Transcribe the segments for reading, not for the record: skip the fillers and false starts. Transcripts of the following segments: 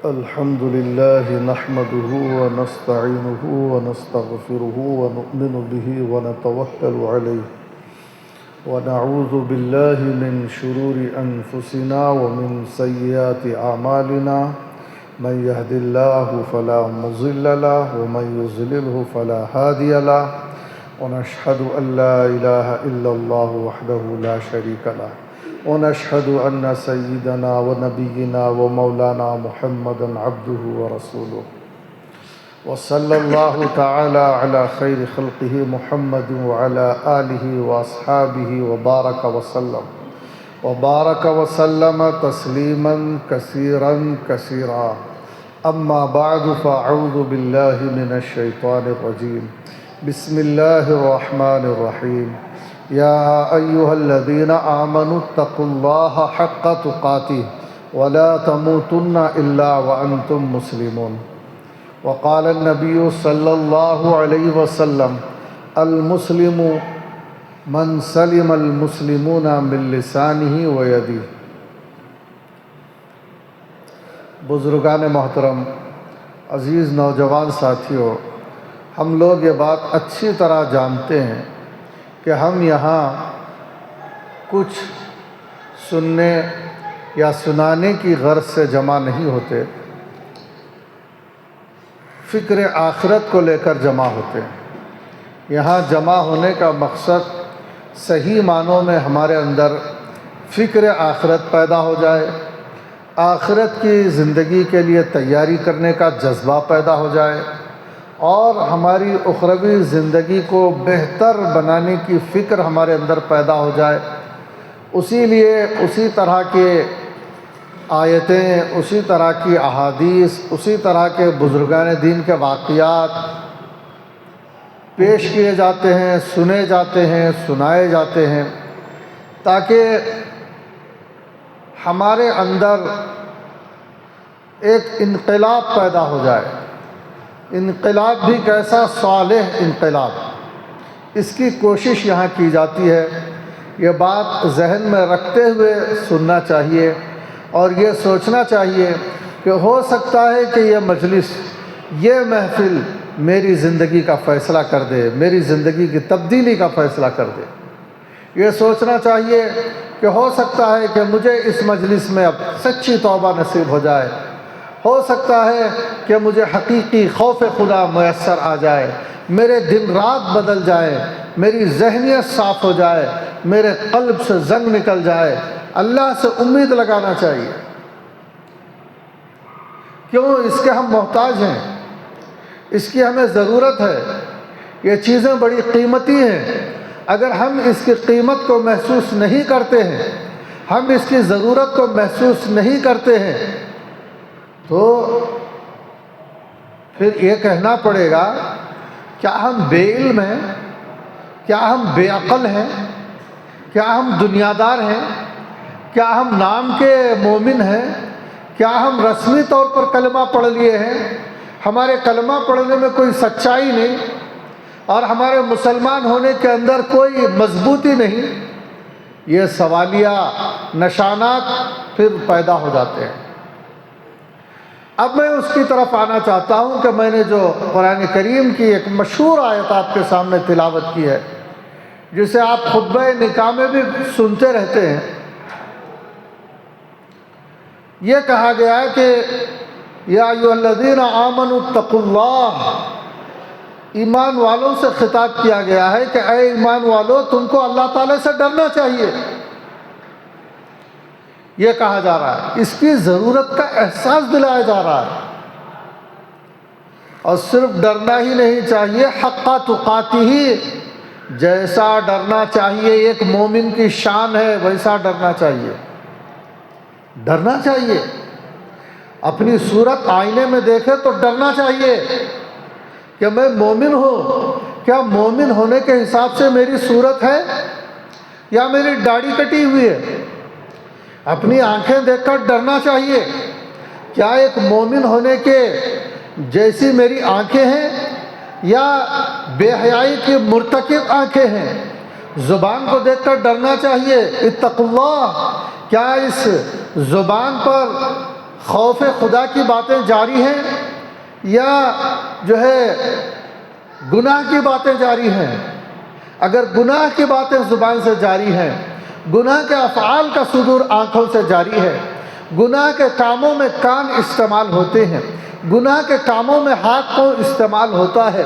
الحمد لله نحمده ونستعينه ونستغفره ونؤمن به ونتوكل عليه ونعوذ بالله من شرور أنفسنا ومن سيئات أعمالنا من يهد الله فلا مضل له ومن يضلله فلا هادي له ونشهد أن لا إله إلا الله وحده لا شريك له ونشهد أن سيدنا ونبينا ومولانا محمدا عبده ورسوله وصلى الله تعالى على خير خلقه محمد وعلى آله وأصحابه وبارك وسلم تسليما كثيرا كثيرا أما بعد فأعوذ بالله من الشيطان الرجيم بسم الله الرحمن الرحيم يا أيها الذين آمنوا اتقوا الله حق تقاته ولا تموتن إلا وأنتم مسلمون وقال النبي صلى الله عليه وسلم المسلم من سلم المسلمون من لسانه ويده۔ بزرگان محترم، عزیز نوجوان ساتھیوں، ہم لوگ یہ بات اچھی طرح جانتے ہیں کہ ہم یہاں کچھ سننے یا سنانے کی غرض سے جمع نہیں ہوتے، فکر آخرت کو لے کر جمع ہوتے ہیں۔ یہاں جمع ہونے کا مقصد صحیح معنوں میں ہمارے اندر فکر آخرت پیدا ہو جائے، آخرت کی زندگی کے لیے تیاری کرنے کا جذبہ پیدا ہو جائے اور ہماری اخروی زندگی کو بہتر بنانے کی فکر ہمارے اندر پیدا ہو جائے۔ اسی لیے اسی طرح کے آیتیں، اسی طرح کی احادیث، اسی طرح کے بزرگان دین کے واقعات پیش کیے جاتے ہیں، سنے جاتے ہیں، سنائے جاتے ہیں، تاکہ ہمارے اندر ایک انقلاب پیدا ہو جائے۔ انقلاب بھی کیسا؟ صالح انقلاب، اس کی کوشش یہاں کی جاتی ہے۔ یہ بات ذہن میں رکھتے ہوئے سننا چاہیے اور یہ سوچنا چاہیے کہ ہو سکتا ہے کہ یہ مجلس، یہ محفل میری زندگی کا فیصلہ کر دے، میری زندگی کی تبدیلی کا فیصلہ کر دے۔ یہ سوچنا چاہیے کہ ہو سکتا ہے کہ مجھے اس مجلس میں اب سچی توبہ نصیب ہو جائے، ہو سکتا ہے کہ مجھے حقیقی خوف خدا میسر آ جائے، میرے دن رات بدل جائے، میری ذہنیت صاف ہو جائے، میرے قلب سے زنگ نکل جائے۔ اللہ سے امید لگانا چاہیے۔ کیوں؟ اس کے ہم محتاج ہیں، اس کی ہمیں ضرورت ہے۔ یہ چیزیں بڑی قیمتی ہیں۔ اگر ہم اس کی قیمت کو محسوس نہیں کرتے ہیں، ہم اس کی ضرورت کو محسوس نہیں کرتے ہیں، تو پھر یہ کہنا پڑے گا کیا ہم بے علم ہیں؟ کیا ہم بے عقل ہیں؟ کیا ہم دنیا دار ہیں؟ کیا ہم نام کے مومن ہیں؟ کیا ہم رسمی طور پر کلمہ پڑھ لیے ہیں، ہمارے کلمہ پڑھنے میں کوئی سچائی نہیں اور ہمارے مسلمان ہونے کے اندر کوئی مضبوطی نہیں؟ یہ سوالیہ نشانات پھر پیدا ہو جاتے ہیں۔ اب میں اس کی طرف آنا چاہتا ہوں کہ میں نے جو قرآن کریم کی ایک مشہور آیت آپ کے سامنے تلاوت کی ہے، جسے آپ خطبہ نکاح میں بھی سنتے رہتے ہیں۔ یہ کہا گیا ہے کہ یا ایھا الذین آمنوا اتقوا اللہ، ایمان والوں سے خطاب کیا گیا ہے کہ اے ایمان والو، تم کو اللہ تعالیٰ سے ڈرنا چاہیے۔ یہ کہا جا رہا ہے، اس کی ضرورت کا احساس دلایا جا رہا ہے۔ اور صرف ڈرنا ہی نہیں چاہیے، حق تقاتہ، جیسا ڈرنا چاہیے ایک مومن کی شان ہے ویسا ڈرنا چاہیے۔ ڈرنا چاہیے، اپنی صورت آئینے میں دیکھے تو ڈرنا چاہیے کہ میں مومن ہوں۔ کیا مومن ہونے کے حساب سے میری صورت ہے یا میری داڑھی کٹی ہوئی ہے؟ اپنی آنکھیں دیکھ کر ڈرنا چاہیے، کیا ایک مومن ہونے کے جیسی میری آنکھیں ہیں یا بے حیائی کی مرتکب آنکھیں ہیں؟ زبان کو دیکھ کر ڈرنا چاہیے، اتقوا اللہ، کیا اس زبان پر خوف خدا کی باتیں جاری ہیں یا جو ہے گناہ کی باتیں جاری ہیں؟ اگر گناہ کی باتیں زبان سے جاری ہیں، گناہ کے افعال کا صدور آنکھوں سے جاری ہے، گناہ کے کاموں میں کان استعمال ہوتے ہیں، گناہ کے کاموں میں ہاتھ پاؤں استعمال ہوتا ہے،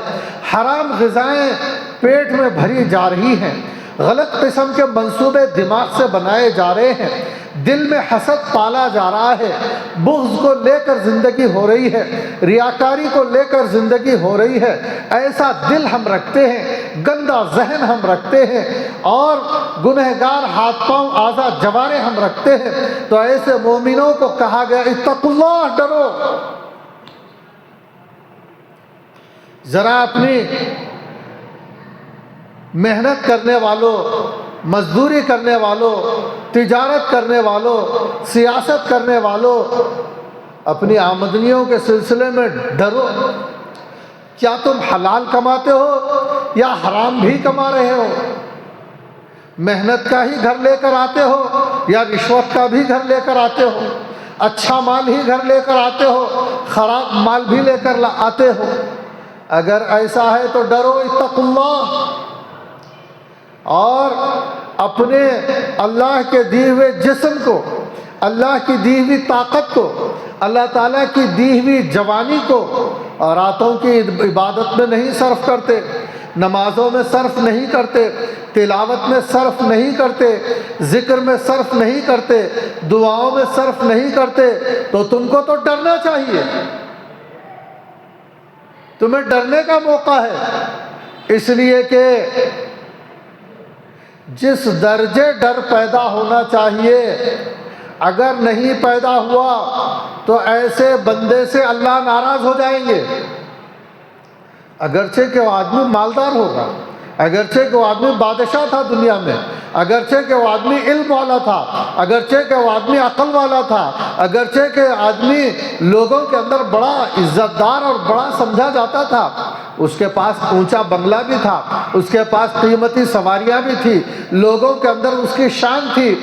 حرام غذائیں پیٹ میں بھری جا رہی ہیں، غلط قسم کے منصوبے دماغ سے بنائے جا رہے ہیں، دل میں حسد پالا جا رہا ہے، بغض کو لے کر زندگی ہو رہی ہے، ریاکاری کو لے کر زندگی ہو رہی ہے، ایسا دل ہم رکھتے ہیں، گندا ذہن ہم رکھتے ہیں اور گنہگار ہاتھ پاؤں اعضاء جوارح ہم رکھتے ہیں، تو ایسے مومنوں کو کہا گیا اتقوا اللہ، ڈرو۔ ذرا اپنی محنت کرنے والوں، مزدوری کرنے والوں، تجارت کرنے والوں، سیاست کرنے والوں، اپنی آمدنیوں کے سلسلے میں ڈرو۔ کیا تم حلال کماتے ہو یا حرام بھی کما رہے ہو؟ محنت کا ہی گھر لے کر آتے ہو یا رشوت کا بھی گھر لے کر آتے ہو؟ اچھا مال ہی گھر لے کر آتے ہو، خراب مال بھی لے کر آتے ہو؟ اگر ایسا ہے تو ڈرو، اتقوا اللہ، اور اپنے اللہ کے دیے ہوئے جسم کو، اللہ کی دی ہوئی طاقت کو، اللہ تعالیٰ کی دی ہوئی جوانی کو راتوں کی عبادت میں نہیں صرف کرتے، نمازوں میں صرف نہیں کرتے، تلاوت میں صرف نہیں کرتے، ذکر میں صرف نہیں کرتے، دعاؤں میں صرف نہیں کرتے، تو تم کو تو ڈرنا چاہیے، تمہیں ڈرنے کا موقع ہے، اس لیے کہ جس درجے ڈر پیدا ہونا چاہیے اگر نہیں پیدا ہوا تو ایسے بندے سے اللہ ناراض ہو جائیں گے۔ اگرچہ کہ وہ آدمی مالدار ہوگا، اگرچہ کہ وہ آدمی بادشاہ تھا دنیا میں، اگرچہ کہ وہ آدمی علم والا تھا، اگرچہ کہ وہ آدمی عقل والا تھا، اگرچہ کہ آدمی لوگوں کے اندر بڑا عزت دار اور بڑا سمجھا جاتا تھا، اس کے پاس اونچا بنگلہ بھی تھا، اس کے پاس قیمتی سواریاں بھی تھی، لوگوں کے اندر اس کی شان تھی،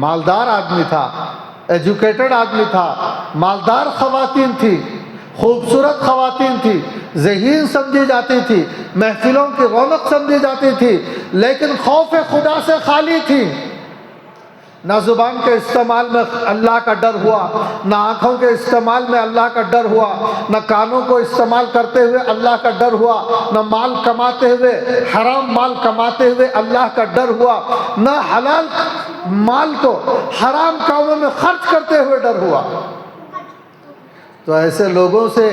مالدار آدمی تھا، ایجوکیٹڈ آدمی تھا، مالدار خواتین تھی، خوبصورت خواتین تھی، ذہین سمجھی جاتی تھی، محفلوں کی رونق سمجھی جاتی تھی، لیکن خوف خدا سے خالی تھی۔ نہ زبان کے استعمال میں اللہ کا ڈر ہوا، نہ آنکھوں کے استعمال میں اللہ کا ڈر ہوا، نہ کانوں کو استعمال کرتے ہوئے اللہ کا ڈر ہوا، نہ مال کماتے ہوئے، حرام مال کماتے ہوئے اللہ کا ڈر ہوا، نہ حلال مال کو حرام کاموں میں خرچ کرتے ہوئے ڈر ہوا۔ تو ایسے لوگوں سے،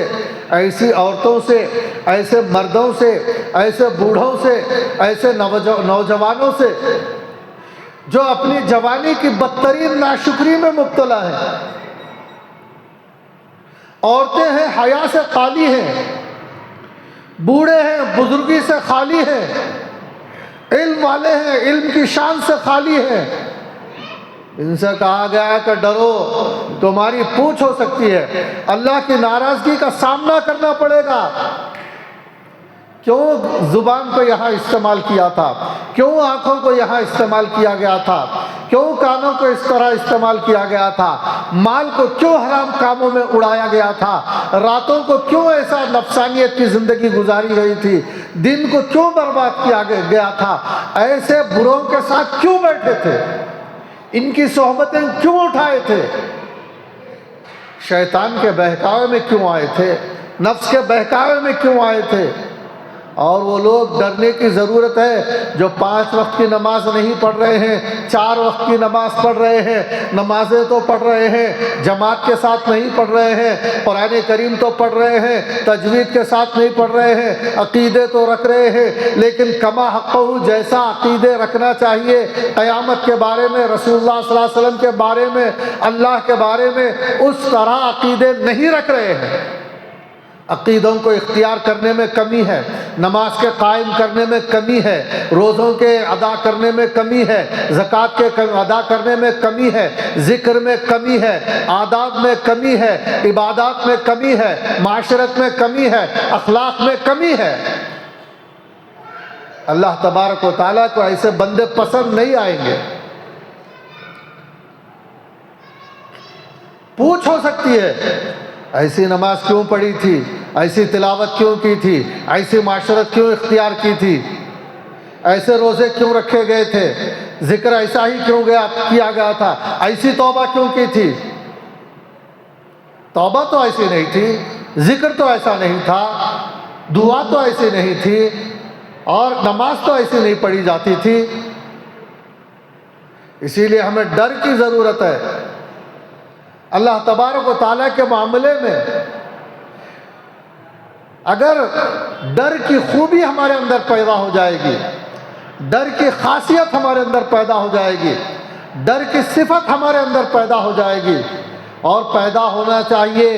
ایسی عورتوں سے، ایسے مردوں سے، ایسے بوڑھوں سے، ایسے نوجوانوں سے جو اپنی جوانی کی بدترین ناشکری میں مبتلا ہیں، عورتیں ہیں حیا سے خالی ہیں، بوڑھے ہیں بزرگی سے خالی ہیں، علم والے ہیں علم کی شان سے خالی ہیں، ان سے کہا گیا ہے کہ ڈرو، تمہاری پوچھ ہو سکتی ہے، اللہ کی ناراضگی کا سامنا کرنا پڑے گا۔ کیوں زبان کو یہاں استعمال کیا تھا؟ کیوں آنکھوں کو یہاں استعمال کیا گیا تھا؟ کیوں کانوں کو اس طرح استعمال کیا گیا تھا؟ مال کو کیوں حرام کاموں میں اڑایا گیا تھا؟ راتوں کو کیوں ایسا نفسانیت کی زندگی گزاری گئی تھی؟ دن کو کیوں برباد کیا گیا تھا؟ ایسے بروں کے ساتھ کیوں بیٹھے تھے؟ ان کی صحبتیں کیوں اٹھائے تھے؟ شیطان کے بہکاوے میں کیوں آئے تھے؟ نفس کے بہکاوے میں کیوں آئے تھے؟ اور وہ لوگ ڈرنے کی ضرورت ہے جو 5 وقت کی نماز نہیں پڑھ رہے ہیں، 4 وقت کی نماز پڑھ رہے ہیں، نمازیں تو پڑھ رہے ہیں، جماعت کے ساتھ نہیں پڑھ رہے ہیں، قرآن کریم تو پڑھ رہے ہیں، تجوید کے ساتھ نہیں پڑھ رہے ہیں، عقیدے تو رکھ رہے ہیں، لیکن کما حقہ جیسا عقیدے رکھنا چاہیے قیامت کے بارے میں، رسول اللہ صلی اللہ علیہ وسلم کے بارے میں، اللہ کے بارے میں، اس طرح عقیدے نہیں رکھ رہے ہیں۔ عقیدوں کو اختیار کرنے میں کمی ہے، نماز کے قائم کرنے میں کمی ہے، روزوں کے ادا کرنے میں کمی ہے، زکوٰۃ کے ادا کرنے میں کمی ہے، ذکر میں کمی ہے، آداب میں کمی ہے، عبادات میں کمی ہے، معاشرت میں کمی ہے، اخلاق میں کمی ہے۔ اللہ تبارک و تعالیٰ کو ایسے بندے پسند نہیں آئیں گے۔ پوچھ ہو سکتی ہے، ایسی نماز کیوں پڑھی تھی، ایسی تلاوت کیوں کی تھی، ایسی معاشرت کیوں اختیار کی تھی، ایسے روزے کیوں رکھے گئے تھے، ذکر ایسا ہی کیوں کیا گیا تھا، ایسی توبہ کیوں کی تھی؟ توبہ تو ایسی نہیں تھی، ذکر تو ایسا نہیں تھا، دعا تو ایسی نہیں تھی، اور نماز تو ایسی نہیں پڑھی جاتی تھی۔ اسی لیے ہمیں ڈر کی ضرورت ہے اللہ تبارک و تعالیٰ کے معاملے میں۔ اگر ڈر کی خوبی ہمارے اندر پیدا ہو جائے گی، ڈر کی خاصیت ہمارے اندر پیدا ہو جائے گی، ڈر کی صفت ہمارے اندر پیدا ہو جائے گی، اور پیدا ہونا چاہیے،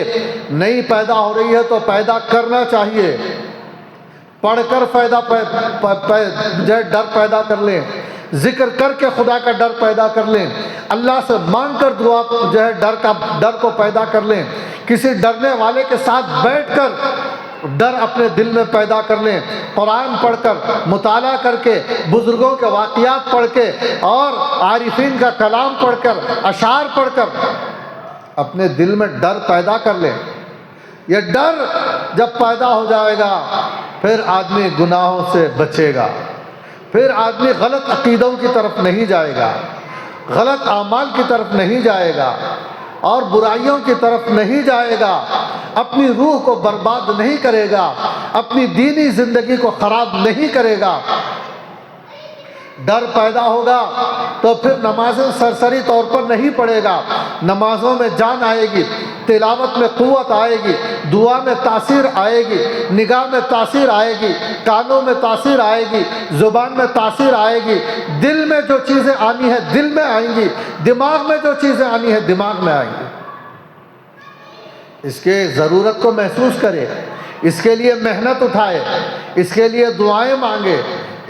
نہیں پیدا ہو رہی ہے تو پیدا کرنا چاہیے، پڑھ کر ڈر پیدا کر لیں، ذکر کر کے خدا کا ڈر پیدا کر لیں، اللہ سے مانگ کر دعا ڈر کو پیدا کر لیں، کسی ڈرنے والے کے ساتھ بیٹھ کر ڈر اپنے دل میں پیدا کر لیں، قرآن پڑھ کر، مطالعہ کر کے، بزرگوں کے واقعات پڑھ کے، اور عارفین کا کلام پڑھ کر، اشعار پڑھ کر اپنے دل میں ڈر پیدا کر لیں۔ یہ ڈر جب پیدا ہو جائے گا پھر آدمی گناہوں سے بچے گا، پھر آدمی غلط عقیدوں کی طرف نہیں جائے گا، غلط اعمال کی طرف نہیں جائے گا، اور برائیوں کی طرف نہیں جائے گا، اپنی روح کو برباد نہیں کرے گا، اپنی دینی زندگی کو خراب نہیں کرے گا۔ ڈر پیدا ہوگا تو پھر نمازیں سرسری طور پر نہیں پڑھے گا، نمازوں میں جان آئے گی، تلاوت میں قوت آئے گی، دعا میں تاثیر آئے گی، نگاہ میں تاثیر آئے گی، کانوں میں تاثیر آئے گی، زبان میں تاثیر آئے گی، دل میں جو چیزیں آنی ہے دل میں آئیں گی، دماغ میں جو چیزیں آنی ہے دماغ میں آئیں گی۔ اس کے ضرورت کو محسوس کرے، اس کے لیے محنت اٹھائے، اس کے لیے دعائیں مانگے،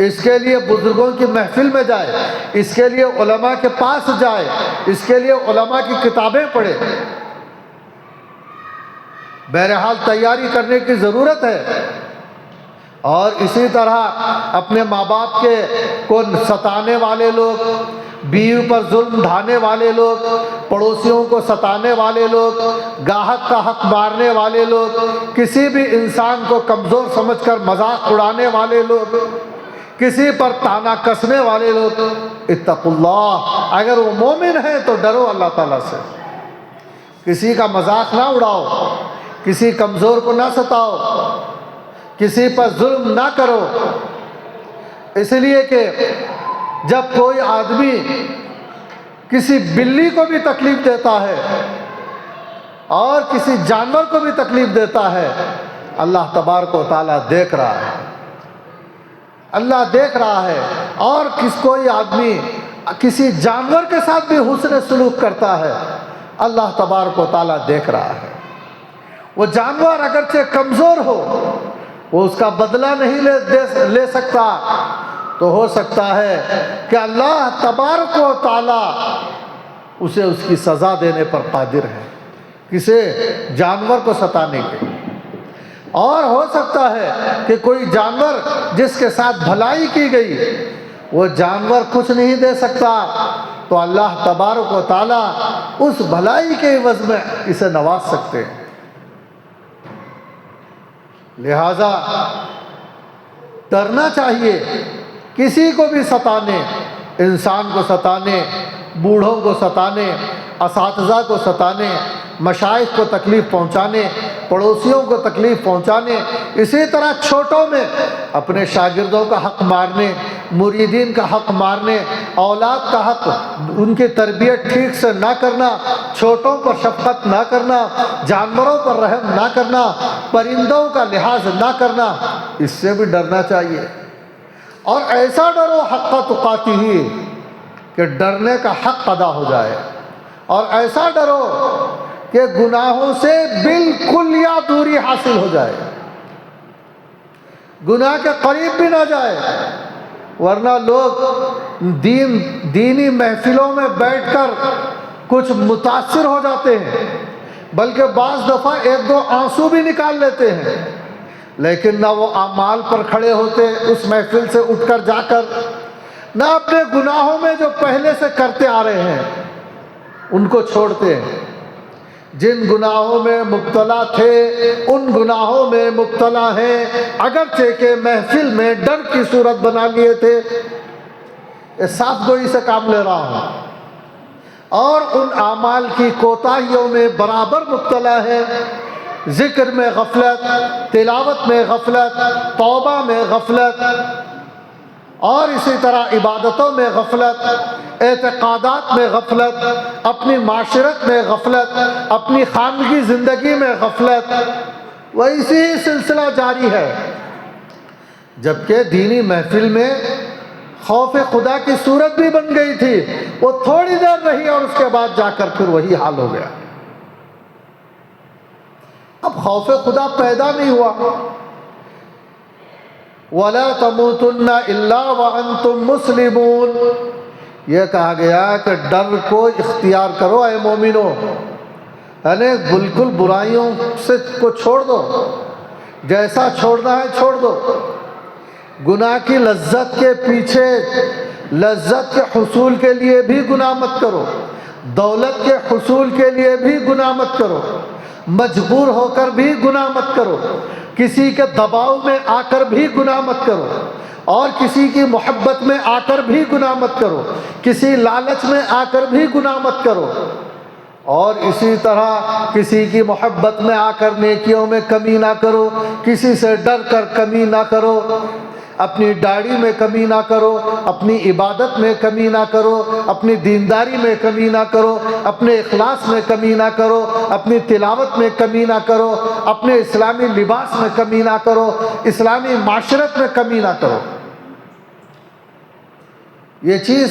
اس کے لیے بزرگوں کی محفل میں جائے، اس کے لیے علماء کے پاس جائے، اس کے لیے علماء کی کتابیں پڑھے۔ بہرحال تیاری کرنے کی ضرورت ہے، اور اسی طرح اپنے ماں باپ کو ستانے والے لوگ، بیوی پر ظلم ڈھانے والے لوگ، پڑوسیوں کو ستانے والے لوگ، گاہک کا حق مارنے والے لوگ، کسی بھی انسان کو کمزور سمجھ کر مذاق اڑانے والے لوگ، کسی پر تانا کسنے والے لوگ، اتقوا اللہ، اگر وہ مومن ہیں تو ڈرو اللہ تعالیٰ سے، کسی کا مذاق نہ اڑاؤ، کسی کمزور کو نہ ستاؤ، کسی پر ظلم نہ کرو۔ اس لیے کہ جب کوئی آدمی کسی بلی کو بھی تکلیف دیتا ہے اور کسی جانور کو بھی تکلیف دیتا ہے، اللہ تبارک و تعالیٰ دیکھ رہا ہے، اللہ دیکھ رہا ہے، اور کوئی آدمی کسی جانور کے ساتھ بھی حسن سلوک کرتا ہے، اللہ تبارک و تعالیٰ دیکھ رہا ہے۔ وہ جانور اگرچہ کمزور ہو، وہ اس کا بدلہ نہیں لے سکتا، تو ہو سکتا ہے کہ اللہ تبارک و تعالیٰ اسے اس کی سزا دینے پر قادر ہے، کسی جانور کو ستانے کے۔ اور ہو سکتا ہے کہ کوئی جانور جس کے ساتھ بھلائی کی گئی، وہ جانور کچھ نہیں دے سکتا، تو اللہ تبارک و تعالیٰ اس بھلائی کے عوض میں اسے نواز سکتے ہیں۔ لہذا ڈرنا چاہیے، کسی کو بھی ستانے، انسان کو ستانے، بوڑھوں کو ستانے، اساتذہ کو ستانے، مشائخ کو تکلیف پہنچانے، پڑوسیوں کو تکلیف پہنچانے، اسی طرح چھوٹوں میں اپنے شاگردوں کا حق مارنے، مریدین کا حق مارنے، اولاد کا حق، ان کی تربیت ٹھیک سے نہ کرنا، چھوٹوں پر شفقت نہ کرنا، جانوروں پر رحم نہ کرنا، پرندوں کا لحاظ نہ کرنا، اس سے بھی ڈرنا چاہیے۔ اور ایسا ڈرو حق تقاتہ کہ ڈرنے کا حق ادا ہو جائے، اور ایسا ڈرو کہ گناہوں سے بالکل یا دوری حاصل ہو جائے، گناہ کے قریب بھی نہ جائے۔ ورنہ لوگ دینی محفلوں میں بیٹھ کر کچھ متاثر ہو جاتے ہیں، بلکہ بعض دفعہ ایک دو آنسو بھی نکال لیتے ہیں، لیکن نہ وہ اعمال پر کھڑے ہوتے اس محفل سے اٹھ کر جا کر، نہ اپنے گناہوں میں جو پہلے سے کرتے آ رہے ہیں ان کو چھوڑتے ہیں۔ جن گناہوں میں مبتلا تھے ان گناہوں میں مبتلا ہیں، اگرچہ کہ محفل میں ڈر کی صورت بنا لیے تھے۔ یہ صاف گوئی سے کام لے رہا ہوں۔ اور ان اعمال کی کوتاہیوں میں برابر مبتلا ہے، ذکر میں غفلت، تلاوت میں غفلت، توبہ میں غفلت، اور اسی طرح عبادتوں میں غفلت، اعتقادات میں غفلت، اپنی معاشرت میں غفلت، اپنی خانگی زندگی میں غفلت، ویسے ہی سلسلہ جاری ہے۔ جبکہ دینی محفل میں خوف خدا کی صورت بھی بن گئی تھی، وہ تھوڑی دیر رہی اور اس کے بعد جا کر پھر وہی حال ہو گیا۔ اب خوف خدا پیدا نہیں ہوا۔ وَلَا تَمُوتُنَّ إِلَّا وَأَنْتُمْ مُسْلِمُونَ، یہ کہا گیا کہ ڈر کو اختیار کرو اے مومنو، یعنی بالکل برائیوں سے کو چھوڑ دو، جیسا چھوڑنا ہے چھوڑ دو۔ گناہ کی لذت کے پیچھے، لذت کے حصول کے لیے بھی گناہ مت کرو، دولت کے حصول کے لیے بھی گناہ مت کرو، مجبور ہو کر بھی گناہ مت کرو، کسی کے دباؤ میں آ کر بھی گناہ مت کرو، اور کسی کی محبت میں آ کر بھی گناہ مت کرو، کسی لالچ میں آ کر بھی گناہ مت کرو، اور اسی طرح کسی کی محبت میں آ کر نیکیوں میں کمی نہ کرو، کسی سے ڈر کر کمی نہ کرو، اپنی داڑھی میں کمی نہ کرو، اپنی عبادت میں کمی نہ کرو، اپنی دینداری میں کمی نہ کرو، اپنے اخلاص میں کمی نہ کرو، اپنی تلاوت میں کمی نہ کرو، اپنے اسلامی لباس میں کمی نہ کرو، اسلامی معاشرت میں کمی نہ کرو۔ یہ چیز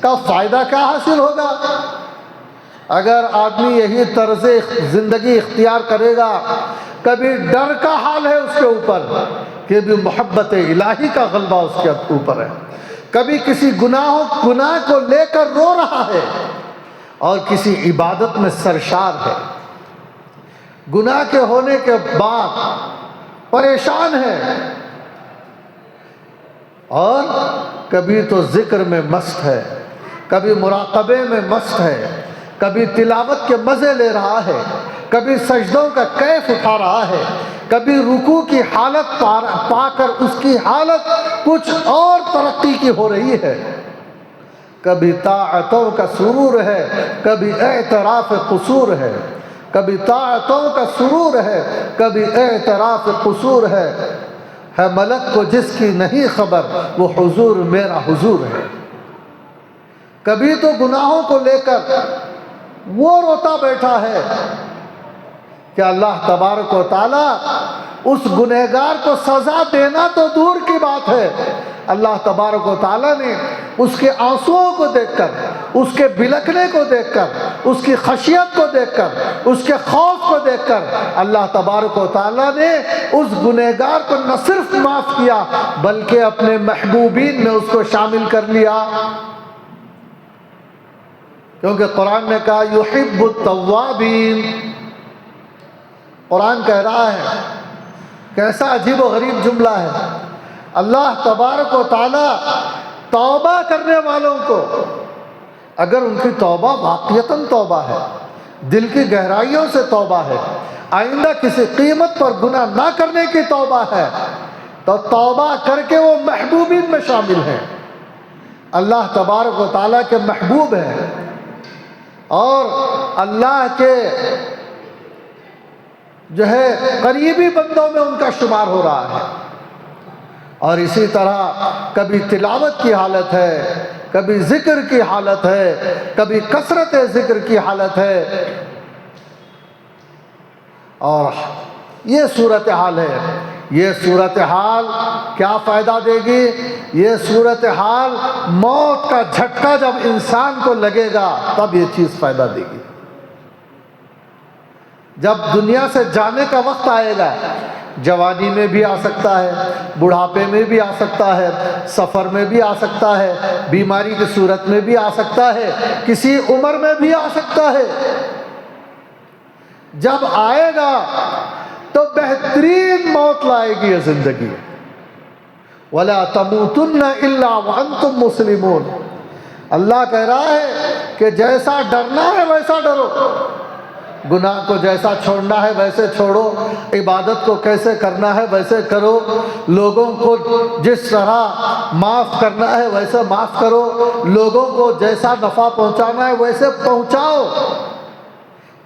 کا فائدہ کیا حاصل ہوگا؟ اگر آدمی یہی طرز زندگی اختیار کرے گا، کبھی ڈر کا حال ہے اس کے اوپر کہ بھی محبت الہی کا غلبہ اس کے اوپر ہے، کبھی کسی گناہ کو لے کر رو رہا ہے اور کسی عبادت میں سرشار ہے، گناہ کے ہونے کے بعد پریشان ہے، اور کبھی تو ذکر میں مست ہے، کبھی مراقبے میں مست ہے، کبھی تلاوت کے مزے لے رہا ہے، کبھی سجدوں کا کیف اٹھا رہا ہے، کبھی رکوع کی حالت پا کر اس کی حالت کچھ اور ترقی کی ہو رہی ہے، کبھی طاعتوں کا سرور ہے، کبھی اعتراف قصور ہے، کبھی طاعتوں کا سرور ہے، کبھی اعتراف قصور ہے ملک کو جس کی نہیں خبر وہ حضور میرا حضور ہے۔ کبھی تو گناہوں کو لے کر وہ روتا بیٹھا ہے کہ اللہ تبارک و تعالیٰ اس گنہگار کو سزا دینا تو دور کی بات ہے، اللہ تبارک و تعالیٰ نے اس کے آنسوؤں کو دیکھ کر، اس کے بلکنے کو دیکھ کر، اس کی خشیت کو دیکھ کر، اس کے خوف کو دیکھ کر، اللہ تبارک و تعالیٰ نے اس گنہگار کو نہ صرف معاف کیا بلکہ اپنے محبوبین میں اس کو شامل کر لیا، کیونکہ قرآن نے کہا یحب التوابین۔ قرآن کہہ رہا ہے، کیسا عجیب و غریب جملہ ہے، اللہ تبارک و تعالیٰ توبہ کرنے والوں کو، اگر ان کی توبہ واقعتاً توبہ ہے، دل کی گہرائیوں سے توبہ ہے، آئندہ کسی قیمت پر گناہ نہ کرنے کی توبہ ہے، تو توبہ کر کے وہ محبوبین میں شامل ہیں، اللہ تبارک و تعالیٰ کے محبوب ہیں، اور اللہ کے جو ہے قریبی بندوں میں ان کا شمار ہو رہا ہے۔ اور اسی طرح کبھی تلاوت کی حالت ہے، کبھی ذکر کی حالت ہے، کبھی کثرت ذکر کی حالت ہے، اور یہ صورتحال ہے۔ یہ صورتحال کیا فائدہ دے گی؟ یہ صورتحال موت کا جھٹکا جب انسان کو لگے گا تب یہ چیز فائدہ دے گی۔ جب دنیا سے جانے کا وقت آئے گا، جوانی میں بھی آ سکتا ہے، بڑھاپے میں بھی آ سکتا ہے، سفر میں بھی آ سکتا ہے، بیماری کی صورت میں بھی آ سکتا ہے، کسی عمر میں بھی آ سکتا ہے، جب آئے گا تو بہترین موت لائے گی یہ زندگی۔ وَلَا تَمُوتُنَّ إِلَّا وَأَنْتُمْ مُسْلِمُونَ۔ اللہ کہہ رہا ہے کہ جیسا ڈرنا ہے ویسا ڈرو، گناہ کو جیسا چھوڑنا ہے ویسے چھوڑو، عبادت کو کیسے کرنا ہے ویسے کرو، لوگوں کو جس طرح معاف کرنا ہے ویسے معاف کرو، لوگوں کو جیسا نفع پہنچانا ہے ویسے پہنچاؤ۔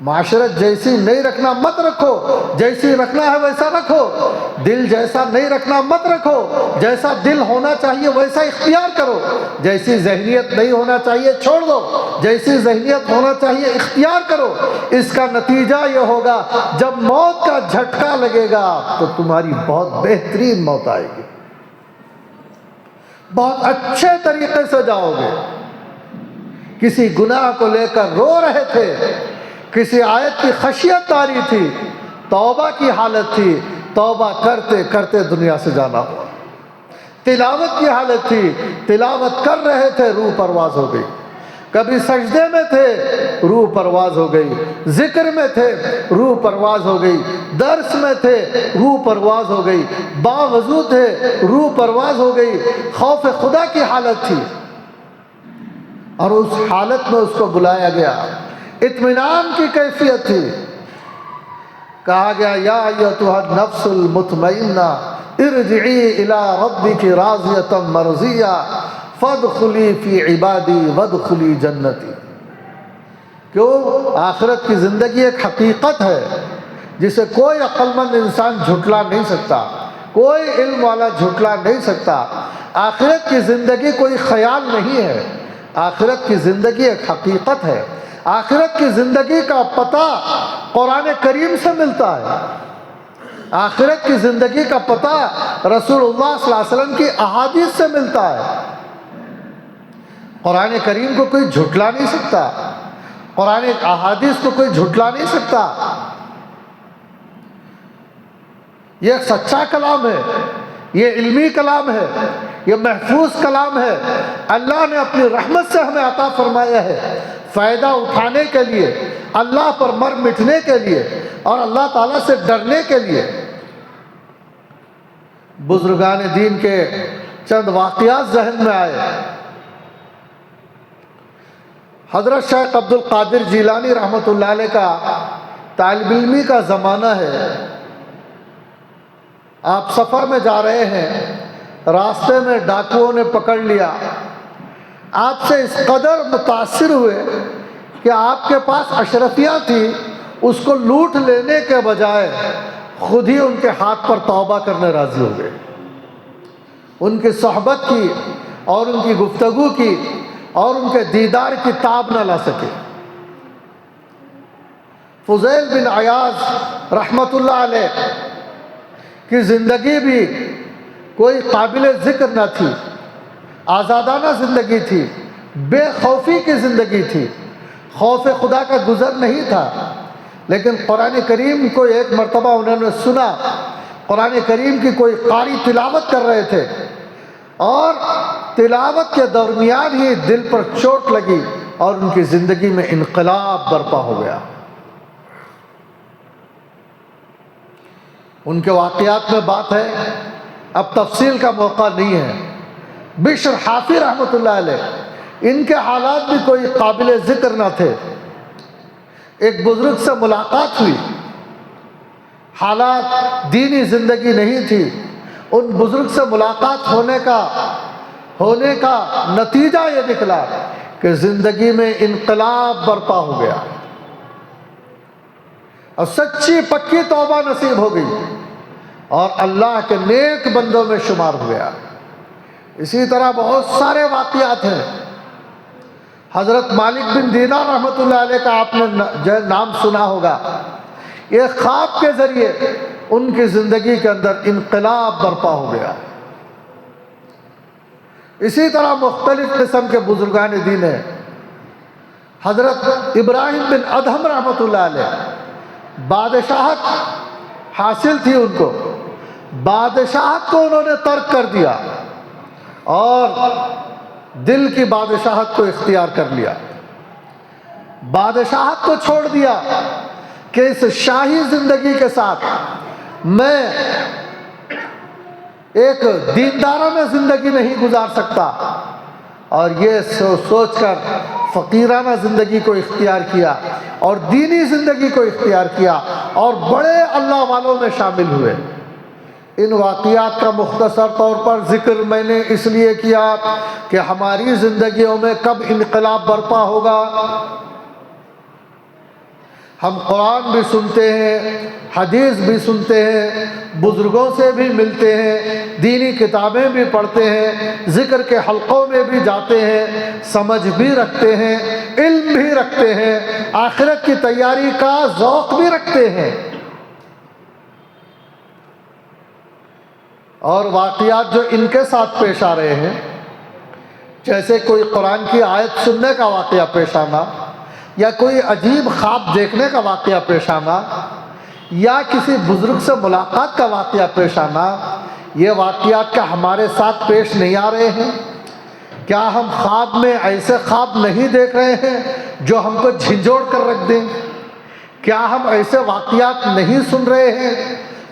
معاشرت جیسی نہیں رکھنا مت رکھو، جیسی رکھنا ہے ویسا رکھو۔ دل جیسا نہیں رکھنا مت رکھو، جیسا دل ہونا چاہیے ویسا اختیار کرو۔ جیسی ذہنیت نہیں ہونا چاہیے چھوڑ دو، جیسی ذہنیت ہونا چاہیے اختیار کرو۔ اس کا نتیجہ یہ ہوگا جب موت کا جھٹکا لگے گا تو تمہاری بہت بہترین موت آئے گی، بہت اچھے طریقے سے جاؤ گے۔ کسی گناہ کو لے کر رو رہے تھے، کسی آیت کی خشیت طاری تھی، توبہ کی حالت تھی، توبہ کرتے کرتے دنیا سے جانا ہوا۔ تلاوت کی حالت تھی، تلاوت کر رہے تھے، روح پرواز ہو گئی۔ کبھی سجدے میں تھے، روح پرواز ہو گئی۔ ذکر میں تھے، روح پرواز ہو گئی۔ درس میں تھے، روح پرواز ہو گئی۔ باوضو تھے، روح پرواز ہو گئی۔ خوف خدا کی حالت تھی، اور اس حالت میں اس کو بلایا گیا۔ اطمینان کی کیفیت تھی، کہا گیا یا ایتھا النفس المطمئنہ ارجعی الی ربک راضیۃ مرضیہ فادخلی فی عبادی وادخلی جنتی۔ کیوں؟ آخرت کی زندگی ایک حقیقت ہے جسے کوئی عقل مند انسان جھٹلا نہیں سکتا، کوئی علم والا جھٹلا نہیں سکتا۔ آخرت کی زندگی کوئی خیال نہیں ہے، آخرت کی زندگی ایک حقیقت ہے۔ آخرت کی زندگی کا پتہ قرآن کریم سے ملتا ہے، آخرت کی زندگی کا پتہ رسول اللہ صلی اللہ علیہ وسلم کی احادیث سے ملتا ہے۔ قرآن کریم کو کوئی جھٹلا نہیں سکتا، قرآن احادیث کو کوئی جھٹلا نہیں سکتا۔ یہ ایک سچا کلام ہے، یہ علمی کلام ہے، یہ محفوظ کلام ہے۔ اللہ نے اپنی رحمت سے ہمیں عطا فرمایا ہے، فائدہ اٹھانے کے لیے، اللہ پر مر مٹنے کے لیے، اور اللہ تعالیٰ سے ڈرنے کے لیے۔ بزرگان دین کے چند واقعات ذہن میں آئے۔ حضرت شیخ عبد القادر جیلانی رحمۃ اللہ علیہ کا طالب علمی کا زمانہ ہے۔ آپ سفر میں جا رہے ہیں، راستے میں ڈاکوؤں نے پکڑ لیا، آپ سے اس قدر متاثر ہوئے کہ آپ کے پاس اشرفیہ تھی، اس کو لوٹ لینے کے بجائے خود ہی ان کے ہاتھ پر توبہ کرنے راضی ہو گئے۔ ان کی صحبت کی اور ان کی گفتگو کی اور ان کے دیدار کی تاب نہ لا سکے۔ فضیل بن عیاض رحمۃ اللہ علیہ کی زندگی بھی کوئی قابل ذکر نہ تھی، آزادانہ زندگی تھی، بے خوفی کی زندگی تھی، خوف خدا کا گزر نہیں تھا۔ لیکن قرآن کریم کو ایک مرتبہ انہوں نے سنا، قرآن کریم کی کوئی قاری تلاوت کر رہے تھے، اور تلاوت کے درمیان ہی دل پر چوٹ لگی اور ان کی زندگی میں انقلاب برپا ہو گیا۔ ان کے واقعات میں بات ہے، اب تفصیل کا موقع نہیں ہے۔ بشر حافی رحمۃ اللہ علیہ، ان کے حالات بھی کوئی قابل ذکر نہ تھے۔ ایک بزرگ سے ملاقات ہوئی، حالات دینی زندگی نہیں تھی۔ ان بزرگ سے ملاقات ہونے کا نتیجہ یہ نکلا کہ زندگی میں انقلاب برپا ہو گیا اور سچی پکی توبہ نصیب ہو گئی اور اللہ کے نیک بندوں میں شمار ہو گیا۔ اسی طرح بہت سارے واقعات ہیں۔ حضرت مالک بن دینار رحمۃ اللہ علیہ کا آپ نے نام سنا ہوگا۔ یہ خواب کے ذریعے ان کی زندگی کے اندر انقلاب برپا ہو گیا۔ اسی طرح مختلف قسم کے بزرگان دین ہیں۔ حضرت ابراہیم بن ادہم رحمۃ اللہ علیہ، بادشاہت حاصل تھی ان کو، بادشاہت کو انہوں نے ترک کر دیا اور دل کی بادشاہت کو اختیار کر لیا۔ بادشاہت کو چھوڑ دیا کہ اس شاہی زندگی کے ساتھ میں ایک دیندارانہ زندگی نہیں گزار سکتا، اور یہ سوچ کر فقیرانہ زندگی کو اختیار کیا اور دینی زندگی کو اختیار کیا اور بڑے اللہ والوں میں شامل ہوئے۔ ان واقعات کا مختصر طور پر ذکر میں نے اس لیے کیا کہ ہماری زندگیوں میں کب انقلاب برپا ہوگا۔ ہم قرآن بھی سنتے ہیں، حدیث بھی سنتے ہیں، بزرگوں سے بھی ملتے ہیں، دینی کتابیں بھی پڑھتے ہیں، ذکر کے حلقوں میں بھی جاتے ہیں، سمجھ بھی رکھتے ہیں، علم بھی رکھتے ہیں، آخرت کی تیاری کا ذوق بھی رکھتے ہیں، اور واقعات جو ان کے ساتھ پیش آ رہے ہیں، جیسے کوئی قرآن کی آیت سننے کا واقعہ پیش آنا، یا کوئی عجیب خواب دیکھنے کا واقعہ پیش آنا، یا کسی بزرگ سے ملاقات کا واقعہ پیش آنا، یہ واقعات کا ہمارے ساتھ پیش نہیں آ رہے ہیں؟ کیا ہم خواب میں ایسے خواب نہیں دیکھ رہے ہیں جو ہم کو جھنجھوڑ کر رکھ دیں؟ کیا ہم ایسے واقعات نہیں سن رہے ہیں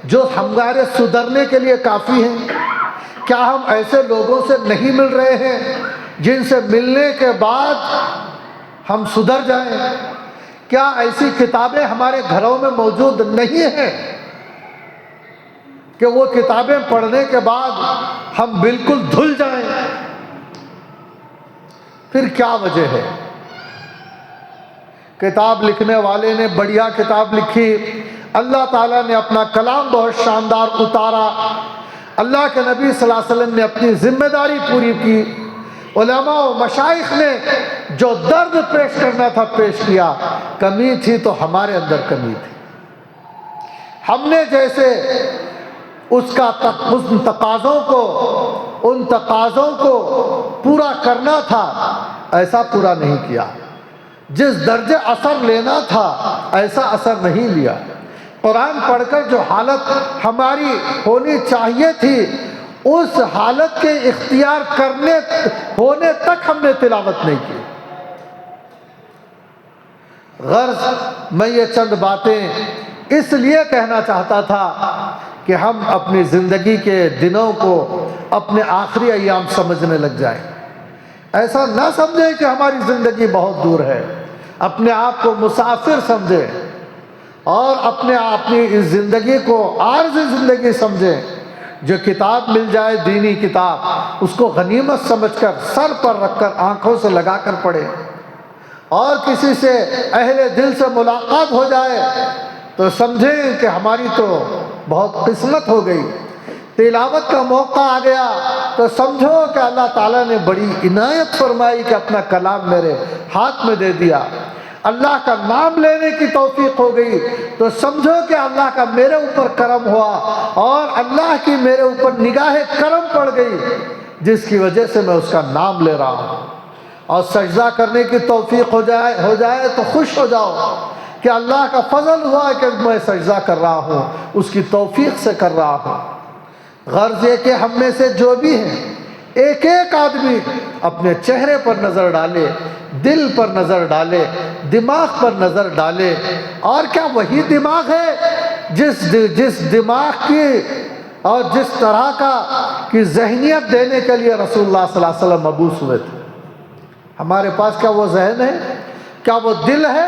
جو ہمارے سدھرنے کے لیے کافی ہیں؟ کیا ہم ایسے لوگوں سے نہیں مل رہے ہیں جن سے ملنے کے بعد ہم سدھر جائیں؟ کیا ایسی کتابیں ہمارے گھروں میں موجود نہیں ہیں کہ وہ کتابیں پڑھنے کے بعد ہم بالکل دھل جائیں؟ پھر کیا وجہ ہے؟ کتاب لکھنے والے نے بڑھیا کتاب لکھی، اللہ تعالیٰ نے اپنا کلام بہت شاندار اتارا، اللہ کے نبی صلی اللہ علیہ وسلم نے اپنی ذمہ داری پوری کی، علماء و مشائخ نے جو درد پیش کرنا تھا پیش کیا۔ کمی تھی تو ہمارے اندر کمی تھی، ہم نے جیسے اس تقاضوں کو پورا کرنا تھا ایسا پورا نہیں کیا، جس درجے اثر لینا تھا ایسا اثر نہیں لیا۔ قرآن پڑھ کر جو حالت ہماری ہونی چاہیے تھی اس حالت کے اختیار ہونے تک ہم نے تلاوت نہیں کی۔ غرض میں یہ چند باتیں اس لیے کہنا چاہتا تھا کہ ہم اپنی زندگی کے دنوں کو اپنے آخری ایام سمجھنے لگ جائیں۔ ایسا نہ سمجھیں کہ ہماری زندگی بہت دور ہے، اپنے آپ کو مسافر سمجھیں اور اپنی اس زندگی کو عارضی زندگی سمجھیں۔ جو کتاب مل جائے دینی کتاب، اس کو غنیمت سمجھ کر سر پر رکھ کر آنکھوں سے لگا کر پڑھے، اور کسی سے اہل دل سے ملاقات ہو جائے تو سمجھیں کہ ہماری تو بہت قسمت ہو گئی۔ تلاوت کا موقع آ گیا تو سمجھو کہ اللہ تعالیٰ نے بڑی عنایت فرمائی کہ اپنا کلام میرے ہاتھ میں دے دیا۔ اللہ کا نام لینے کی توفیق ہو گئی تو سمجھو کہ اللہ کا میرے اوپر کرم ہوا، اور اللہ کی میرے اوپر نگاہ کرم پڑ گئی جس کی وجہ سے میں اس کا نام لے رہا ہوں۔ اور سجدہ کرنے کی توفیق ہو جائے تو خوش ہو جاؤ کہ اللہ کا فضل ہوا کہ میں سجدہ کر رہا ہوں، اس کی توفیق سے کر رہا ہوں۔ غرض یہ کہ ہم میں سے جو بھی ہیں، ایک ایک آدمی اپنے چہرے پر نظر ڈالے، دل پر نظر ڈالے، دماغ پر نظر ڈالے، اور کیا وہی دماغ ہے جس دماغ کی اور جس طرح کی ذہنیت دینے کے لیے رسول اللہ صلی اللہ علیہ وسلم مبعوث ہوئے تھے؟ ہمارے پاس کیا وہ ذہن ہے؟ کیا وہ دل ہے؟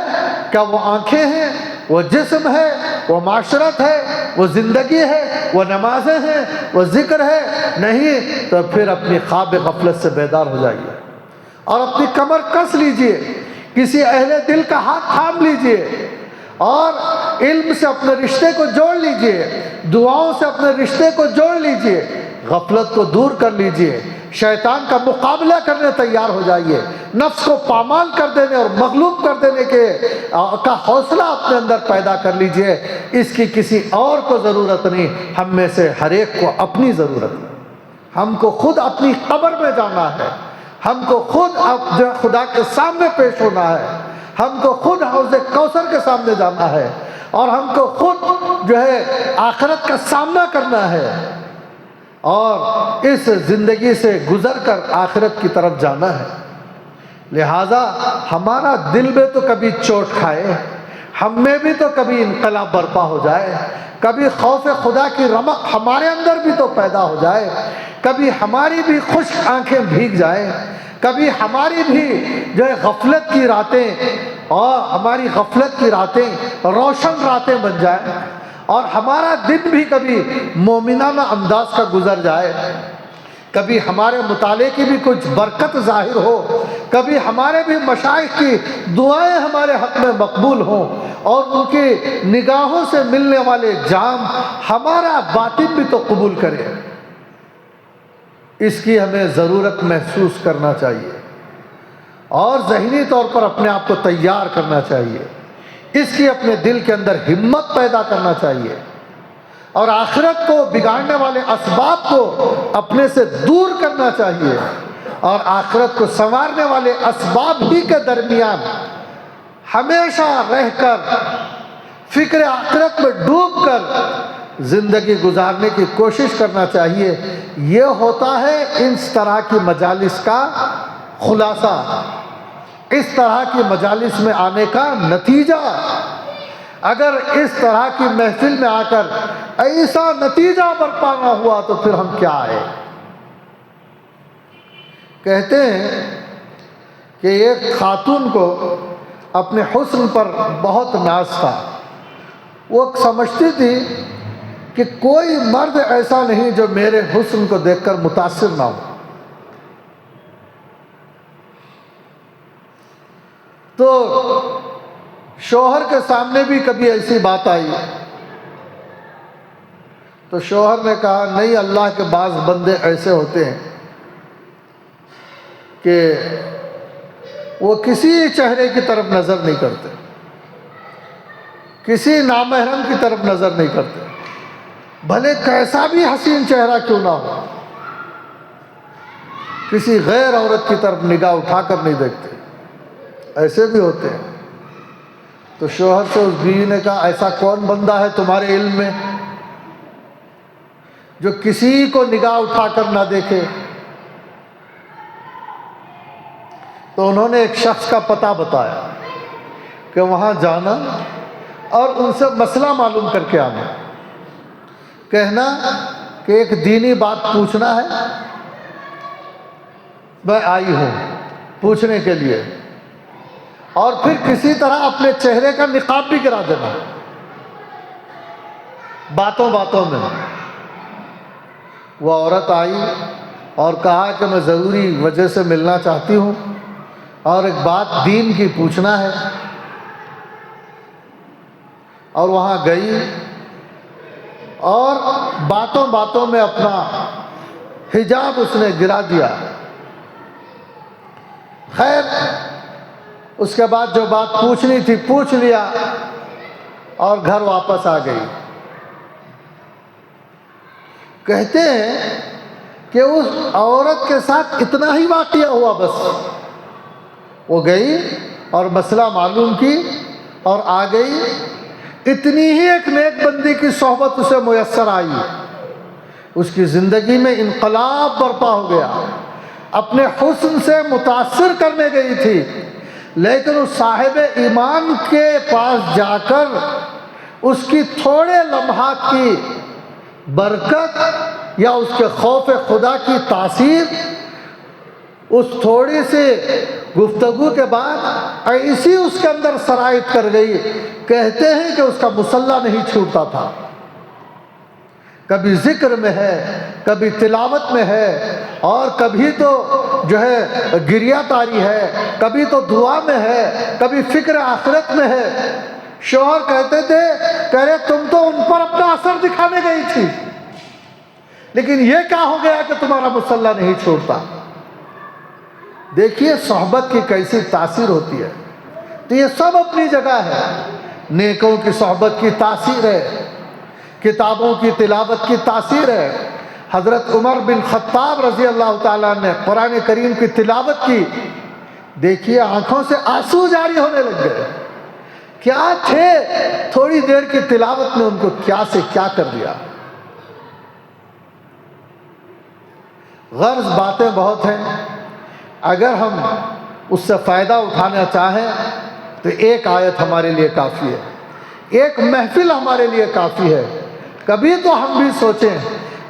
کیا وہ آنکھیں ہیں؟ وہ جسم ہے؟ وہ معاشرت ہے؟ وہ زندگی ہے؟ وہ نمازیں ہیں؟ وہ ذکر ہے؟ نہیں تو پھر اپنی خواب غفلت سے بیدار ہو جائیے اور اپنی کمر کس لیجئے، کسی اہل دل کا ہاتھ تھام لیجئے، اور علم سے اپنے رشتے کو جوڑ لیجئے، دعاؤں سے اپنے رشتے کو جوڑ لیجئے، غفلت کو دور کر لیجئے، شیطان کا مقابلہ کرنے تیار ہو جائیے، نفس کو پامال کر دینے اور مغلوب کر دینے کا حوصلہ اپنے اندر پیدا کر لیجئے۔ اس کی کسی اور کو ضرورت نہیں، ہم میں سے ہر ایک کو اپنی ضرورت ہے۔ ہم کو خود اپنی قبر میں جانا ہے، ہم کو خود خدا کے سامنے پیش ہونا ہے، ہم کو خود حوض کوثر کے سامنے جانا ہے، اور ہم کو خود آخرت کا سامنا کرنا ہے، اور اس زندگی سے گزر کر آخرت کی طرف جانا ہے۔ لہذا ہمارا دل میں تو کبھی چوٹ کھائے، ہم میں بھی تو کبھی انقلاب برپا ہو جائے، کبھی خوف خدا کی رمق ہمارے اندر بھی تو پیدا ہو جائے، کبھی ہماری بھی خشک آنکھیں بھیگ جائیں، کبھی ہماری بھی جو ہے غفلت کی راتیں اور ہماری غفلت کی راتیں روشن راتیں بن جائیں، اور ہمارا دن بھی کبھی مومنانہ انداز کا گزر جائے، کبھی ہمارے مطالعے کی بھی کچھ برکت ظاہر ہو، کبھی ہمارے بھی مشائخ کی دعائیں ہمارے حق میں مقبول ہوں، اور ان کی نگاہوں سے ملنے والے جام ہمارا باطن بھی تو قبول کرے۔ اس کی ہمیں ضرورت محسوس کرنا چاہیے اور ذہنی طور پر اپنے آپ کو تیار کرنا چاہیے، اس کی اپنے دل کے اندر ہمت پیدا کرنا چاہیے، اور آخرت کو بگاڑنے والے اسباب کو اپنے سے دور کرنا چاہیے، اور آخرت کو سنوارنے والے اسباب ہی کے درمیان ہمیشہ رہ کر فکر آخرت میں ڈوب کر زندگی گزارنے کی کوشش کرنا چاہیے۔ یہ ہوتا ہے اس طرح کی مجالس کا خلاصہ، اس طرح کی مجالس میں آنے کا نتیجہ۔ اگر اس طرح کی محفل میں آ کر ایسا نتیجہ برپا نہ ہوا تو پھر ہم کیا آئے؟ کہتے ہیں کہ ایک خاتون کو اپنے حسن پر بہت ناز تھا، وہ سمجھتی تھی کہ کوئی مرد ایسا نہیں جو میرے حسن کو دیکھ کر متاثر نہ ہو۔ تو شوہر کے سامنے بھی کبھی ایسی بات آئی تو شوہر نے کہا نہیں، اللہ کے بعض بندے ایسے ہوتے ہیں کہ وہ کسی چہرے کی طرف نظر نہیں کرتے، کسی نامحرم کی طرف نظر نہیں کرتے، بھلے کیسا بھی حسین چہرہ کیوں نہ ہو، کسی غیر عورت کی طرف نگاہ اٹھا کر نہیں دیکھتے، ایسے بھی ہوتے ہیں۔ تو شوہر سے اس بیوی نے کہا ایسا کون بندہ ہے تمہارے علم میں جو کسی کو نگاہ اٹھا کر نہ دیکھے؟ تو انہوں نے ایک شخص کا پتہ بتایا کہ وہاں جانا اور ان سے مسئلہ معلوم کر کے آنا، کہنا کہ ایک دینی بات پوچھنا ہے، میں آئی ہوں پوچھنے کے لیے، اور پھر کسی طرح اپنے چہرے کا نقاب بھی گرا دینا باتوں باتوں میں۔ وہ عورت آئی اور کہا کہ میں ضروری وجہ سے ملنا چاہتی ہوں اور ایک بات دین کی پوچھنا ہے، اور وہاں گئی اور باتوں باتوں میں اپنا حجاب اس نے گرا دیا۔ خیر اس کے بعد جو بات پوچھنی تھی پوچھ لیا اور گھر واپس آ گئی۔ کہتے ہیں کہ اس عورت کے ساتھ اتنا ہی واقعہ ہوا، بس وہ گئی اور مسئلہ معلوم کی اور آ گئی، اتنی ہی ایک نیک بندی کی صحبت اسے میسر آئی، اس کی زندگی میں انقلاب برپا ہو گیا۔ اپنے حسن سے متاثر کرنے گئی تھی، لیکن اس صاحب ایمان کے پاس جا کر اس کی تھوڑے لمحات کی برکت یا اس کے خوف خدا کی تاثیر، اس تھوڑی سی گفتگو کے بعد ایسی اس کے اندر سرایت کر گئی، کہتے ہیں کہ اس کا مصلی نہیں چھوٹتا تھا، کبھی ذکر میں ہے، کبھی تلاوت میں ہے، اور کبھی تو جو ہے گریہ تاری ہے، کبھی تو دعا میں ہے، کبھی فکر آخرت میں ہے۔ شوہر کہتے تھے کہہ رہے تم تو ان پر اپنا اثر دکھانے گئی تھی، لیکن یہ کیا ہو گیا کہ تمہارا مصلی نہیں چھوڑتا؟ دیکھیے صحبت کی کیسی تاثیر ہوتی ہے۔ تو یہ سب اپنی جگہ ہے، نیکوں کی صحبت کی تاثیر ہے، کتابوں کی تلاوت کی تاثیر ہے۔ حضرت عمر بن خطاب رضی اللہ تعالیٰ نے قرآن کریم کی تلاوت کی، دیکھیے آنکھوں سے آنسو جاری ہونے لگ گئے۔ کیا تھے تھوڑی دیر کی تلاوت نے ان کو کیا سے کیا کر دیا۔ غرض باتیں بہت ہیں، اگر ہم اس سے فائدہ اٹھانا چاہیں تو ایک آیت ہمارے لیے کافی ہے، ایک محفل ہمارے لیے کافی ہے۔ کبھی تو ہم بھی سوچیں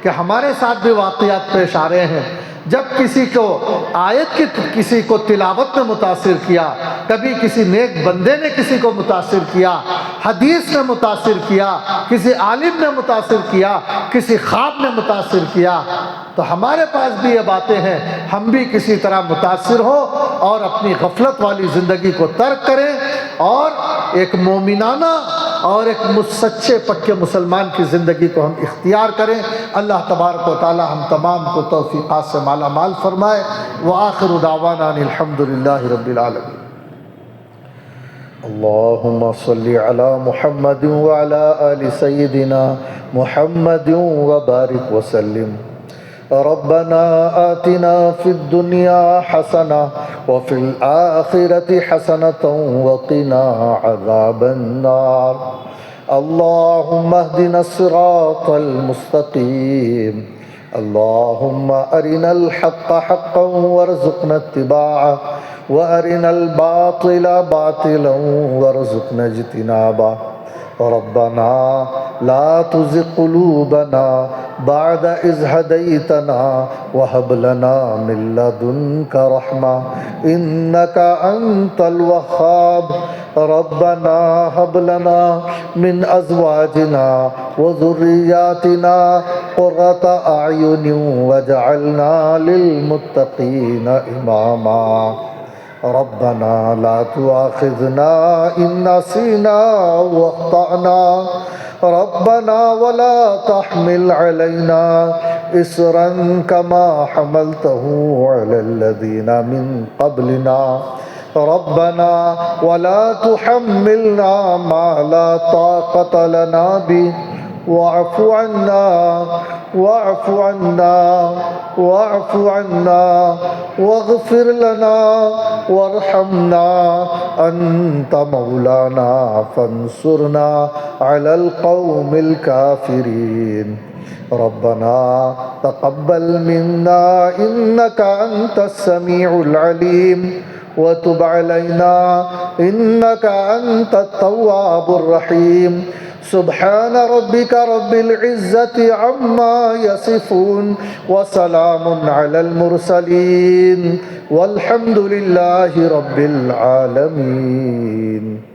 کہ ہمارے ساتھ بھی واقعات پیش آ رہے ہیں، جب کسی کو آیت کی کسی کو تلاوت نے متاثر کیا، کبھی کسی نیک بندے نے کسی کو متاثر کیا، حدیث نے متاثر کیا، کسی عالم نے متاثر کیا، کسی خواب نے متاثر کیا، تو ہمارے پاس بھی یہ باتیں ہیں، ہم بھی کسی طرح متاثر ہو اور اپنی غفلت والی زندگی کو ترک کریں اور ایک مومنانہ اور ایک سچے پکے مسلمان کی زندگی کو ہم اختیار کریں۔ اللہ تبارک و تعالی ہم تمام کو توفیقات سے مالا مال فرمائے۔ وآخر دعوانا ان الحمدللہ رب العالمین۔ اللہم صلی علی محمد وعلی آل سیدنا محمد وبارک وسلم۔ ربنا آتنا في الدنيا حسنة وفي الآخرة حسنة وقنا عذاب النار۔ اللهم اهدنا الصراط المستقيم، اللهم أرنا الحق حقا وارزقنا اتباعه وأرنا الباطل باطلا وارزقنا اجتنابه۔ ربنا لا تزغ قلوبنا بعد إذ هديتنا وهب لنا من لدنك رحمة إنك أنت الوهاب۔ ربنا هب لنا من أزواجنا وذرياتنا قرة أعين واجعلنا للمتقين إماما۔ ربنا لا تؤاخذنا إن نسينا واخطأنا، ربنا ولا تحمل علينا إصرا كما حملته على الذين من قبلنا، ربنا ولا تحملنا ما لا طاقة لنا به واعف عنا واعف عنا واعف عنا واغفر لنا وارحمنا أنت مولانا فانصرنا على القوم الكافرين۔ ربنا تقبل منا إنك أنت السميع العليم وتب علينا إنك أنت التواب الرحيم۔ سبحان ربك رب العزة عما يصفون وسلام على المرسلين والحمد لله رب العالمين۔